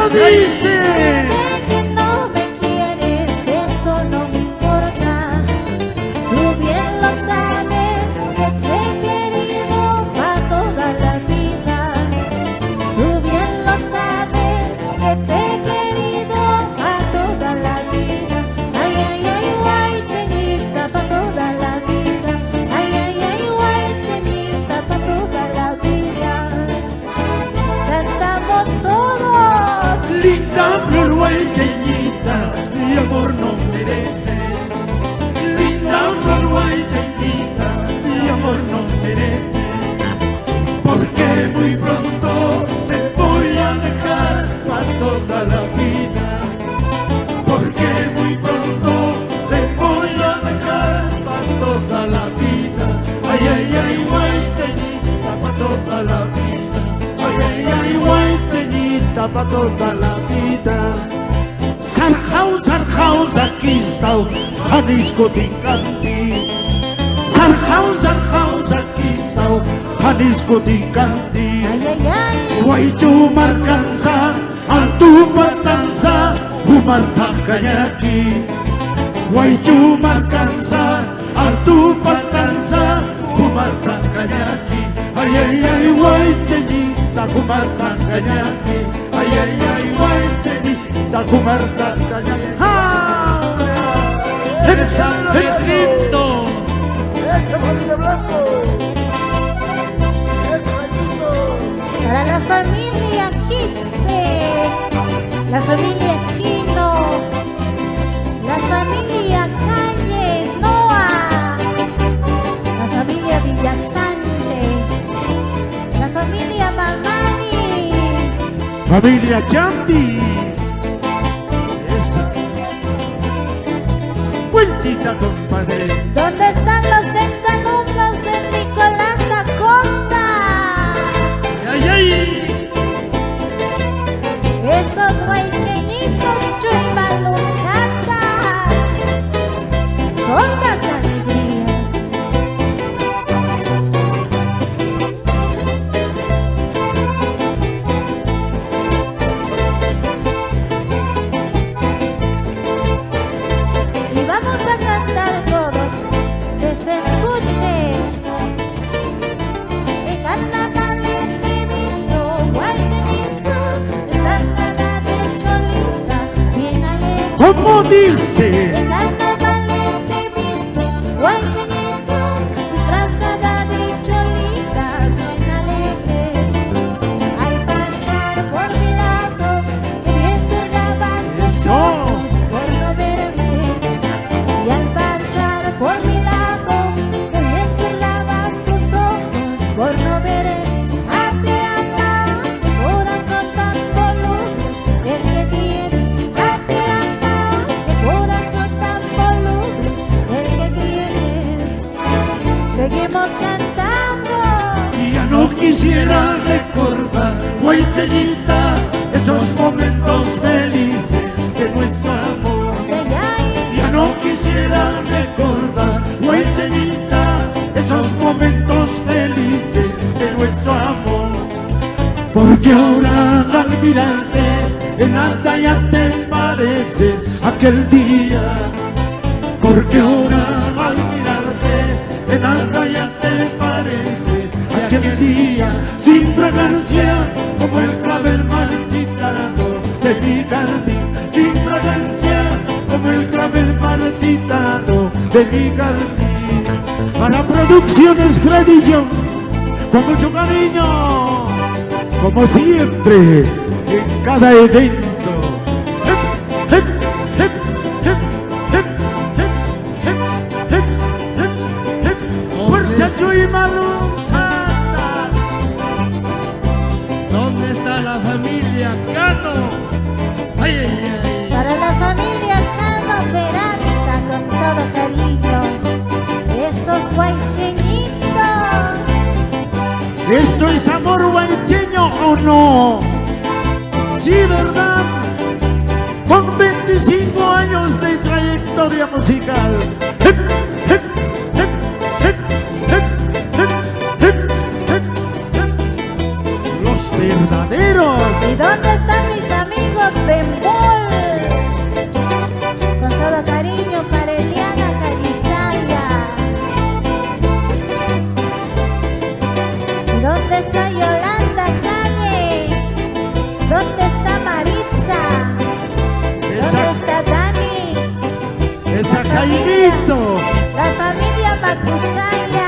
¿Cómo dice? Sé que no me quieres, eso no me importa. Tú bien lo sabes, que te he querido pa' toda la vida. Tú bien lo sabes, que te he querido pa' toda la vida. Ay, ay, ay, guay, chenita, pa' toda la vida. Ay, ay, ay, guay, chenita, pa' toda la vida. Cantamos todos. Linda flor guaycheñita, mi amor no merece. Linda flor guaycheñita, mi amor no merece. Porque muy pronto te voy a dejar para toda la vida. Porque muy pronto te voy a dejar para toda la vida. Ay, ay, ay, guaycheñita, para toda la vida. Ay, ay, ay, guaycheñita, para toda la vida. Sarjau, zakistau, Jalisco tinkanti. Sarjau, zakistau, Jalisco tinkanti. Ay, ay, ay. Guaychu marcanza, altu patanza, humarta kanyaki. Guaychu marcanza, altu patanza, humarta kanyaki. Ay, ay, ay, guaycheñita, humarta kanyaki. Ay, ay, ay, guaycheñita, humarta kanyaki. ¡Ah! ¡El San Pedrito! ¡Ese familia blanco! ¡Ese Rayito! Para la familia Quispe, la familia Chino, la familia Calle Noa, la familia Villasante, la familia Mamani, Familia Chambi. Esa. Cuentita, compadre. ¿dónde están los exalumnos de Nicolás Acosta? Ay, ay. Esos guaycheñitos chuymalucatas, con más alegría. Y vamos a cantar todos, que se escuche. En carnavales te he visto, guaycheñito, disfrazada de cholita, bien alegre. ¿Cómo dice? En carnavales te he visto, guaycheñito, disfrazada de cholita, bien alegre. Al pasar por mi lado, que bien cerrabas tus ojos por no verme. Y al pasar por mi lado, que bien cerrabas tus ojos por no verme. Así andas, qué corazón tan voluble el que tienes. Así andas, qué corazón tan voluble el que tienes. Seguimos cantando. Ya no quisiera recordar, guaycheñita, esos momentos felices de nuestro amor. Ya no quisiera recordar, guaycheñita, esos momentos felices de nuestro amor. Porque ahora al mirarte en alta ya te pareces aquel día. Porque ahora al mirarte en alta ya te parece aquel día, sin fragancia como el clavel marchitado de mi jardín, sin fragancia como el clavel marchitado de mi jardín. Para Producciones Freddy John, con mucho cariño, como siempre, en cada evento. Fuerza Chuy Maluntada. ¿Dónde está la familia Cano? Ay, ay, ay. Para la familia Cano Peralta, con todo cariño, esos guaycheñitos. ¿Esto es amor guaycheño o no? Sí, ¿verdad? Con 25 años de trayectoria musical. Los los verdaderos. ¿Y dónde están mis amigos de Mol? Con todo cariño para Eliana Calizaya. ¿Y dónde está Yolanda Calle? ¿Dónde está Maritza? ¿Dónde está Dani? Esa La familia- Jaimito. La familia Macusaya.